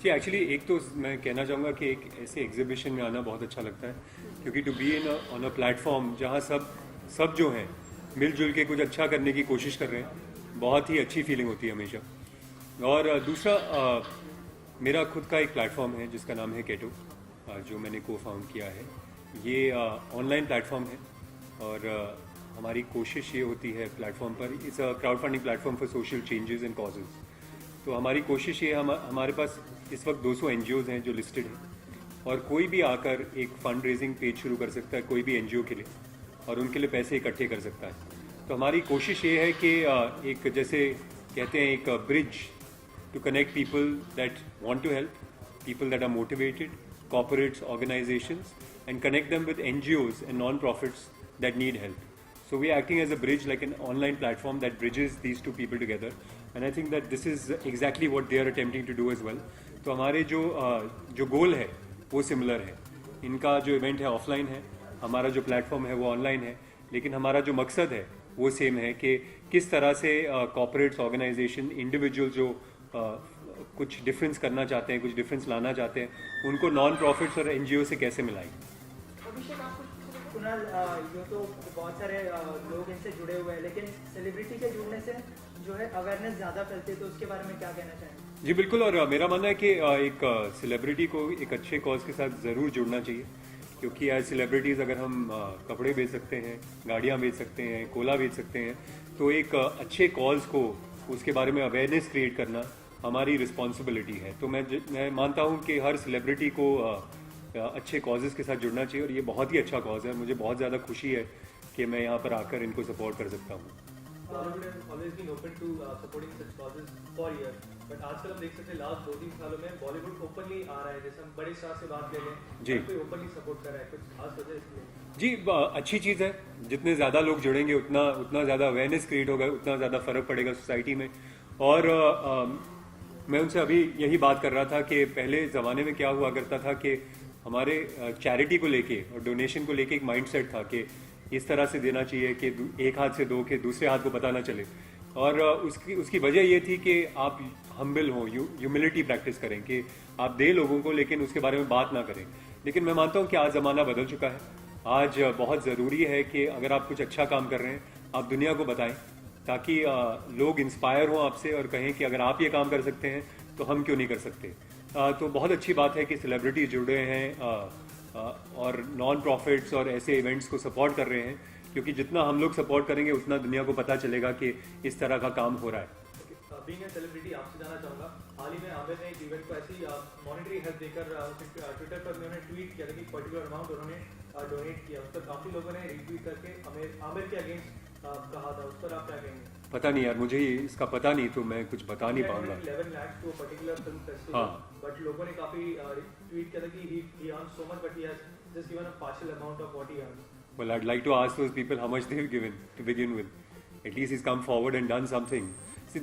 जी actually एक तो मैं कहना चाहूँगा कि एक ऐसे एग्जीबिशन में आना बहुत अच्छा लगता है, क्योंकि to be in on a platform जहाँ सब जो हैं मिलजुल के कुछ अच्छा करने की कोशिश कर रहे हैं, बहुत ही अच्छी फीलिंग होती है हमेशा। और दूसरा मेरा खुद का एक प्लेटफॉर्म है जिसका नाम है केटो, जो मैंने को फाउंड किया है। ये ऑनलाइन प्लेटफॉर्म है और हमारी कोशिश ये होती है प्लेटफॉर्म पर, it's a crowd funding platform for social changes and causes. तो हमारी कोशिश ये हमारे पास इस वक्त 200 एनजीओज हैं जो लिस्टेड हैं, और कोई भी आकर एक फंड रेजिंग पेज शुरू कर सकता है कोई भी एनजीओ के लिए, और उनके लिए पैसे इकट्ठे कर सकता है। तो हमारी कोशिश ये है कि एक जैसे कहते हैं एक bridge to connect people that want to help, people that are motivated, corporates, organizations, and connect them with NGOs and non-profits that need help. So we are acting as a bridge, like an online platform that bridges these two people together. And I think that this is exactly what they are attempting to do as well. तो हमारे जो गोल है वो similar है। इनका जो event है offline है, हमारा जो प्लेटफॉर्म है वो ऑनलाइन है, लेकिन हमारा जो मकसद है वो सेम है कि किस तरह से कॉर्पोरेट्स, ऑर्गेनाइजेशन, इंडिविजुअल जो कुछ डिफरेंस करना चाहते हैं, कुछ डिफरेंस लाना चाहते हैं, उनको नॉन प्रॉफिट्स और एनजीओ से कैसे मिलाएं। अभिषेक, आप कुणाल, यूँ तो बहुत सारे लोग इनसे जुड़े हुए हैं, लेकिन सेलिब्रिटी के जुड़ने से जो है अवेयरनेस ज़्यादा फैलती है, तो उसके बारे में क्या कहना चाहेंगे? जी बिल्कुल, और मेरा मानना है कि एक सेलिब्रिटी को एक अच्छे कॉज के साथ ज़रूर जुड़ना चाहिए, क्योंकि एज सेलिब्रिटीज़ अगर हम कपड़े बेच सकते हैं, गाड़ियाँ बेच सकते हैं, कोला बेच सकते हैं, तो एक अच्छे कॉज को उसके बारे में अवेयरनेस क्रिएट करना हमारी रिस्पॉन्सिबिलिटी है। तो मैं मानता हूँ कि हर सेलिब्रिटी को अच्छे कॉजेज़ के साथ जुड़ना चाहिए, और ये बहुत ही अच्छा कॉज है। मुझे बहुत ज़्यादा खुशी है कि मैं यहाँ पर आकर इनको सपोर्ट कर सकता हूँ। Bollywood has always been open to supporting such causes for years, but आजकल हम देख सकते हैं लास्ट 2-3 सालों में बॉलीवुड ओपनली आ रहा है। जैसे हम बड़े स्टार से बात ले लें, जी, कोई ओपनली सपोर्ट कर रहा है, कुछ खास वजह इसलिए? जी अच्छी चीज़ है। जितने ज़्यादा लोग जुड़ेंगे उतना ज़्यादा अवेयरनेस क्रिएट होगा, उतना ज़्यादा फ़र्क पड़ेगा सोसाइटी में। और मैं उनसे अभी यही बात कर रहा था कि पहले ज़माने में क्या हुआ करता था कि हमारे चैरिटी को लेके और डोनेशन को लेके एक माइंडसेट था कि इस तरह से देना चाहिए कि एक हाथ से दो के दूसरे हाथ को पता ना चले। और उसकी वजह ये थी कि आप हम्बल हों, ह्यूमिलिटी प्रैक्टिस करें कि आप दें लोगों को, लेकिन उसके बारे में बात ना करें। लेकिन मैं मानता हूँ कि आज ज़माना बदल चुका है। आज बहुत ज़रूरी है कि अगर आप कुछ अच्छा काम कर रहे हैं, आप दुनिया को बताएं, ताकि लोग इंस्पायर हों आपसे और कहें कि अगर आप ये काम कर सकते हैं तो हम क्यों नहीं कर सकते। तो बहुत अच्छी बात है कि सेलिब्रिटी जुड़े हैं और नॉन प्रॉफिट्स और ऐसे इवेंट्स को सपोर्ट कर रहे हैं, क्योंकि जितना हम लोग सपोर्ट करेंगे उतना दुनिया को पता चलेगा कि इस तरह का काम हो रहा है। बीइंग अ सेलिब्रिटी, आपसे जानना चाहूँगा, हाल ही में आमिर ने एक इवेंट को ऐसी मॉनेटरी हेल्प देकर ट्विटर पर उन्होंने ट्वीट किया था कि पर्टिकुलर अमाउंट उन्होंने डोनेट किया। उस पर काफ़ी लोगों ने रिट्वीट करके आमिर के अगेंस्ट कहा था। उस पर आप क्या कहेंगे? पता नहीं यार, मुझे इसका पता नहीं, तो मैं कुछ बता नहीं पाऊंगा। 11 lakh to a particular film festival, but लोगों ने काफ़ी ट्वीट किया था कि he earns so much, but he has just given a partial amount of what he earns. Well, I'd like to ask those people how much they've given to begin with. At least he's come forward and done something.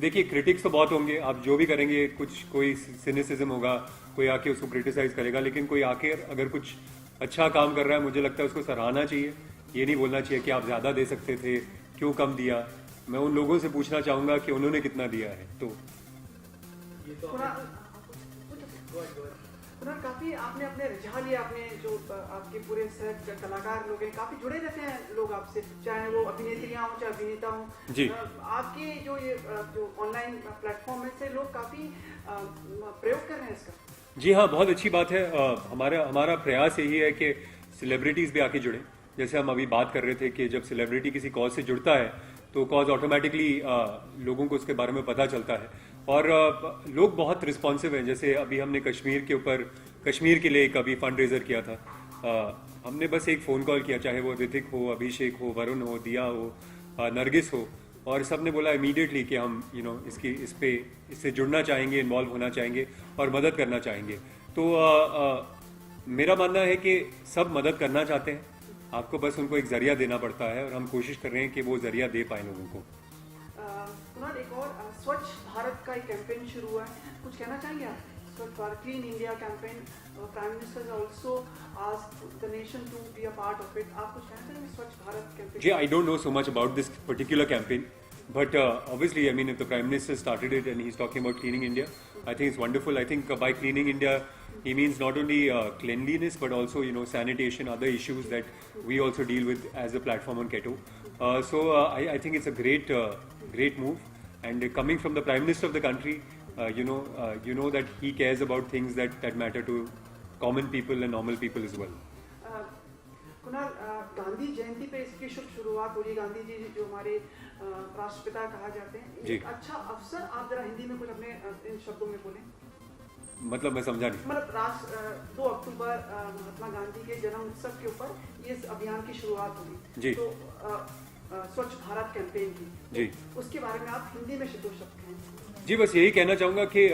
देखिए, critics तो बहुत होंगे, आप जो भी करेंगे, कोई cynicism होगा, कोई आके उसको क्रिटिसाइज करेगा, लेकिन कोई आके अगर कुछ अच्छा काम कर रहा है, मुझे लगता है उसको सराहना चाहिए। ये नहीं बोलना चाहिए कि आप ज़्यादा दे सकते थे, क्यों कम दिया। मैं उन लोगों से पूछना चाहूँगा कि उन्होंने कितना दिया है। तो ये तो कुणाल, काफ़ी आपने अपने रुझान लिया, आपने जो आपके पूरे सेट कलाकार लोग हैं, काफ़ी जुड़े रहते हैं लोग आपसे, चाहे वो अभिनेत्रियाँ हों चाहे अभिनेता हों। जी, आपके जो ऑनलाइन प्लेटफॉर्म में से लोग काफ़ी प्रयोग कर रहे हैं इसका। जी हाँ, बहुत अच्छी बात है। हमारा प्रयास यही है कि सेलिब्रिटीज़ भी आके जुड़ें। जैसे हम अभी बात कर रहे थे कि जब सेलिब्रिटी किसी कॉज से जुड़ता है तो कॉज ऑटोमेटिकली लोगों को उसके बारे में पता चलता है, और लोग बहुत रिस्पॉन्सिव हैं। जैसे अभी हमने कश्मीर के लिए कभी फंड रेजर किया था। हमने बस एक फ़ोन कॉल किया, चाहे वो ऋतिक हो, अभिषेक हो, वरुण हो, दिया हो, नरगिस हो, और सब ने बोला इमीडिएटली कि हम इससे जुड़ना चाहेंगे, इन्वॉल्व होना चाहेंगे और मदद करना चाहेंगे। तो मेरा मानना है कि सब मदद करना चाहते हैं, आपको बस उनको एक जरिया देना पड़ता है, और हम कोशिश कर रहे हैं कि वो जरिया दे पाए लोगों को। कुणाल, एक और स्वच्छ भारत का एक कैंपेन शुरू हुआ है, कुछ कहना चाहेंगे आप? Swachh Bharat, clean India campaign, prime minister also asked the nation to be a part of it. आप कुछ कहना चाहेंगे स्वच्छ भारत कैंपेन? जी, I don't know so much about this particular campaign, But obviously, I mean, if the Prime Minister started it and he's talking about cleaning India, I think it's wonderful. I think by cleaning India, he means not only cleanliness but also, you know, sanitation, other issues that we also deal with as a platform on Keto. I think it's a great move. And coming from the Prime Minister of the country, you know that he cares about things that matter to common people and normal people as well. Kunal, Gandhi Jayanti पे इसकी शुरुआत हो रही है। गांधी जी जो हमारे राष्ट्रपिता कहा जाते हैं, जी। एक अच्छा अवसर, आप जरा हिंदी में कुछ अपने इन शब्दों में बोलें। मतलब मैं समझा नहीं। मतलब 2 अक्टूबर महात्मा गांधी के जन्म उत्सव के ऊपर ये इस अभियान की शुरुआत हुई, जी। तो स्वच्छ भारत कैंपेन की, जी। उसके बारे में आप हिंदी में 2 शब्द कहें। जी, बस यही कहना चाहूँगा कि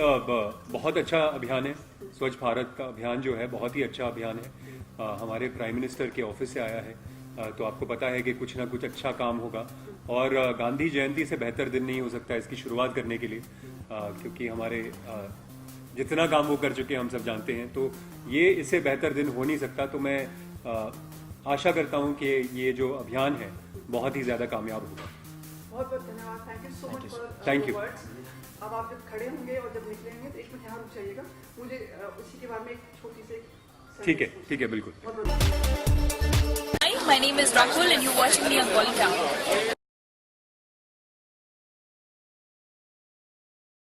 बहुत अच्छा अभियान है। स्वच्छ भारत का अभियान जो है बहुत ही अच्छा अभियान है। हमारे प्राइम मिनिस्टर के ऑफिस से आया है, तो आपको पता है कि कुछ ना कुछ अच्छा काम होगा। और गांधी जयंती से बेहतर दिन नहीं हो सकता इसकी शुरुआत करने के लिए, क्योंकि हमारे जितना काम वो कर चुके हैं हम सब जानते हैं, तो ये इससे बेहतर दिन हो नहीं सकता। तो मैं आशा करता हूँ कि ये जो अभियान है बहुत ही ज़्यादा कामयाब होगा। बहुत बहुत धन्यवाद, thank you so much for Thank you. Words. अब आप जब खड़े होंगे और जब निकलेंगे तो 1 मिनट यहाँ रुक जाइएगा, मुझे उसी के बारे में एक छोटी सी ठीक है, बिल्कुल। बहुत बहुत Hi, my name is Rahul and you're watching me on Polygram.